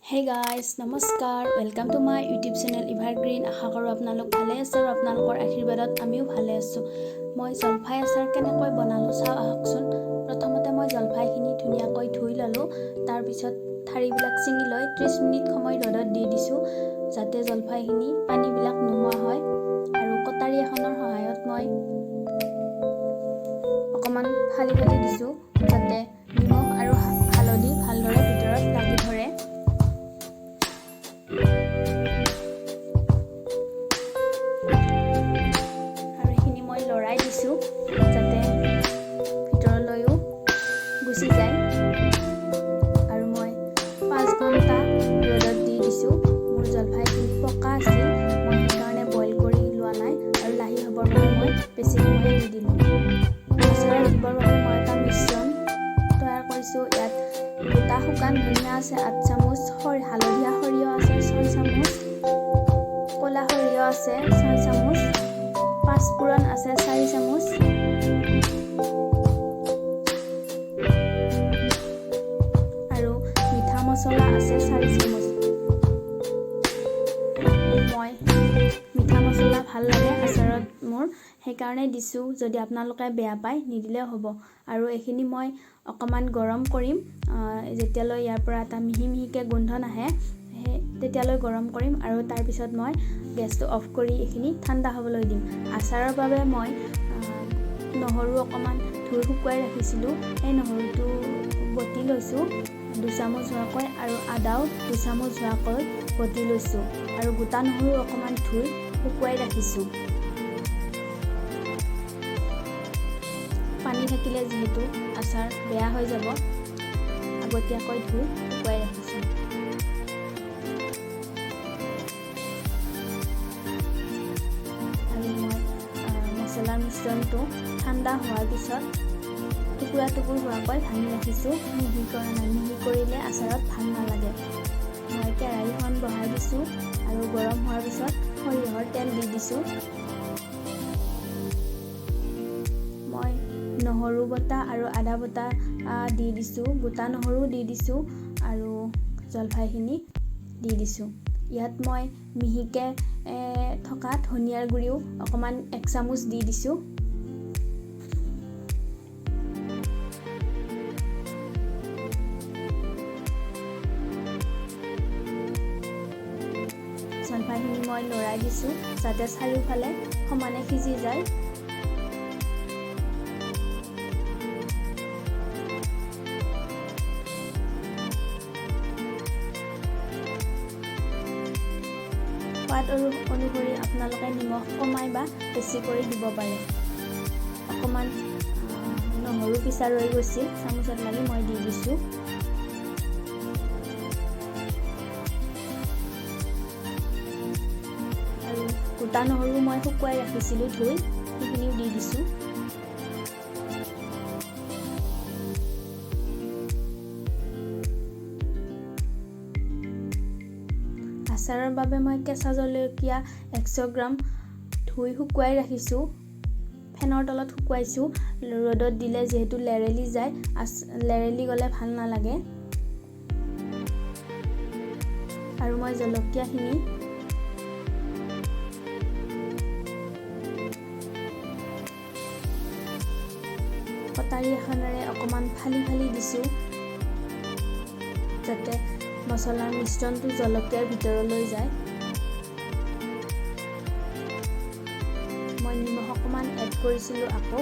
Hey guys, নমস্কাৰ welcome to my YouTube channel Evergreen. আশা কৰোঁ আপোনালোক ভালে আছে আৰু আপোনালোকৰ আশীৰ্বাদত আমিও ভালে আছোঁ। মই জলফাই আচাৰ কেনেকৈ বনালোঁ চাওঁ আহকচোন। প্ৰথমতে মই জলফাইখিনি ধুনীয়াকৈ ধুই ল'লোঁ। তাৰপিছত ঠাৰিবিলাক ছিঙি লৈ 30 মিনিট সময় ৰ'দত দি দিছোঁ, যাতে জলফাইখিনি পানীবিলাক নোহোৱা হয়। আৰু কটাৰী এখনৰ সহায়ত মই অকণমান ফালি দিছোঁ, যাতে নিমখ আৰু হালধি ভালদৰে ভিতৰত লাগি ধৰে। আৰু এইখিনি মই লৰাই দিছোঁ, যাতে ভিতৰলৈও গুচি যায়। আৰু মই 5 ঘণ্টা ৰ'দত দি দিছোঁ। মোৰ জলফাইখিনি পকা আছিল, মই সেইকাৰণে বইল কৰি লোৱা নাই আৰু লাহি হ'বৰ বাবে মই বেছি সময় দি দিলোঁ। আচাৰত দিবৰ বাবে মই এটা মিশ্ৰণ তৈয়াৰ কৰিছোঁ। ইয়াত গোটা শুকান ধনিয়া আছে 8 চামুচ, হালধীয়া সৰিয়হ আছে 6 চামুচ, ক'লা সৰিয়হ আছে 6 চামুচ, পাঁচফোৰণ আছে 4 চামুচ, আৰু মিঠা মছলা আছে 4 চামুচ। মই মিঠা মছলা ভাল লাগে আচাৰত মোৰ, সেইকাৰণে দিছোঁ। যদি আপোনালোকে বেয়া পায় নিদিলেও হ'ব। আৰু এইখিনি মই অকণমান গৰম কৰিম, যেতিয়ালৈ ইয়াৰ পৰা এটা মিহি মিহিকৈ গোন্ধ নাহে তেতিয়ালৈ গৰম কৰিম। আৰু তাৰপিছত মই গেছটো অফ কৰি এইখিনি ঠাণ্ডা হ'বলৈ দিম। আচাৰৰ বাবে মই নহৰু অকণমান ধুই শুকুৱাই ৰাখিছিলোঁ, সেই নহৰুটো বটি লৈছোঁ 2 চামুচ হোৱাকৈ, আৰু আদাও 2 চামুচ হোৱাকৈ বটি লৈছোঁ। আৰু গোটা নহৰু অকণমান ধুই শুকুৱাই ৰাখিছোঁ। পানী থাকিলে যিহেতু আচাৰ বেয়া হৈ যাব, আগতীয়াকৈ ধুই শুকুৱাই ৰাখিছোঁ। আৰু মই মছলাৰ মিশ্ৰণটো ঠাণ্ডা হোৱাৰ পিছত টুকুৰা টুকুৰ হোৱাকৈ ভাঙি ৰাখিছোঁ। মিহি কৰা নাই, মিহি কৰিলে আচাৰত ভাল নালাগে। মই কেৰাহীখন বহাই দিছোঁ আৰু গৰম হোৱাৰ পিছত সৰিয়হৰ তেল দি দিছোঁ। মই নহৰু বটা আৰু আদা বটা দি দিছোঁ, গোটা নহৰু দি দিছোঁ, আৰু জলফাইখিনি দি দিছোঁ। ইয়াত মই মিহিকৈ থকা ধনিয়াৰ গুড়িও অকণমান 1 চামুচ দি দিছোঁ। জলফাইখিনি মই লৰাই দিছোঁ, যাতে চাৰিওফালে সমানে সিজি যায়। সোৱাদ অনুসৰি আপোনালোকে নিমখ কমাই বা বেছি কৰি দিব পাৰে। অকণমান নহৰু পিছা ৰৈ গৈছিল, চামুচত লাগি মই দি দিছোঁ। আৰু গোটা নহৰু মই শুকুৱাই ৰাখিছিলোঁ ধুই, সেইখিনিও দি দিছোঁ। আচাৰৰ বাবে মই কেঁচা জলকীয়া 100 গ্ৰাম ধুই শুকুৱাই ৰাখিছোঁ। ফেনৰ তলত শুকুৱাইছোঁ, ৰ'দত দিলে যিহেতু লেৰেলি যায়, লেৰেলি গ'লে ভাল নালাগে। আৰু মই জলকীয়াখিনি কটাৰী এখনেৰে অকণমান ফালি দিছোঁ, যাতে মছলাৰ মিশ্ৰণটো জলকীয়াৰ ভিতৰলৈ যায়। মই নিমখ অকণমান এড কৰিছিলোঁ আকৌ,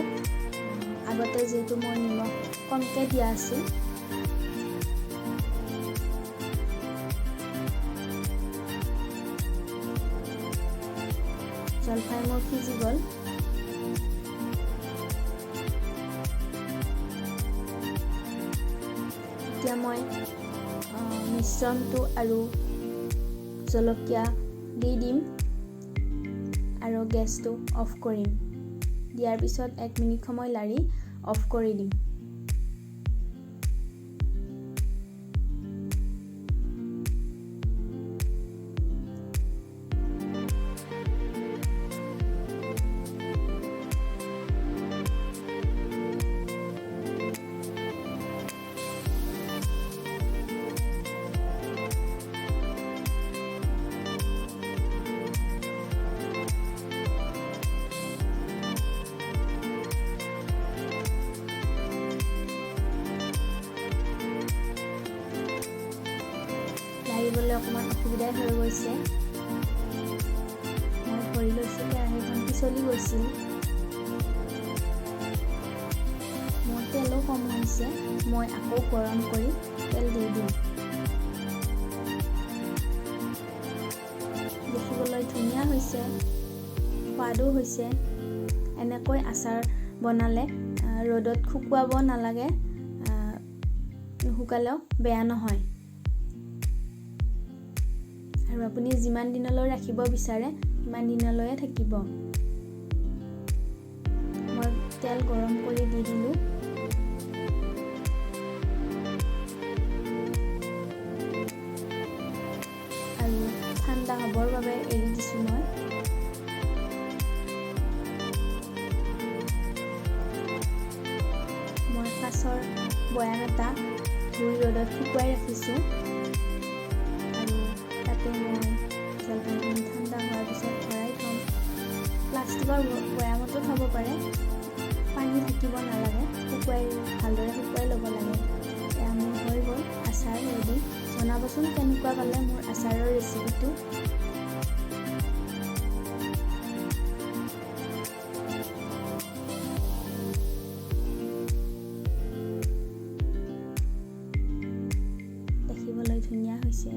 আগতে যিহেতু মই নিমখ কমকৈ দিয়া আছিল। জলফাই মোৰ সিজি গ'ল। এতিয়া মই মিশ্ৰণটো আৰু জলকীয়া দি দিম আৰু গেছটো অফ কৰিম। দিয়াৰ পিছত 1 মিনিট সময় লাৰি অফ কৰি দিম। মাৰিবলৈ অকণমান অসুবিধাই হৈ গৈছে। মই ধৰি লৈছোঁ কেৰাহীখন পিছলি গৈছিল। মোৰ তেলো কম হৈছে, মই আকৌ গৰম কৰি তেল দি দিম। দেখিবলৈ ধুনীয়া হৈছে, সোৱাদো হৈছে। এনেকৈ আচাৰ বনালে ৰ'দত শুকুৱাব নালাগে, নুশুকালেও বেয়া নহয়। আৰু আপুনি যিমান দিনলৈ ৰাখিব বিচাৰে সিমান দিনলৈয়ে থাকিব। মই তেল গৰম কৰি দি দিলোঁ। আৰু ঠাণ্ডা হ'বৰ বাবে এৰি দিছোঁ মই। মই কাঁচৰ বৈয়াম এটা ধুই ৰ'দত শুকুৱাই ৰাখিছোঁ। আৰু তাতে মই জলপাইখিনি ঠাণ্ডা হোৱাৰ পিছত ভৰাই থ'ম। প্লাষ্টিকৰ বৈয়ামতো থ'ব পাৰে, পানী থাকিব নালাগে, ভালদৰে শুকুৱাই ল'ব লাগে। এয়া মোৰ হৈ গ'ল আচাৰ ৰেডি। জনাবচোন কেনেকুৱা পালে মোৰ আচাৰৰ ৰেচিপিটো। দেখিবলৈ ধুনীয়া হৈছে।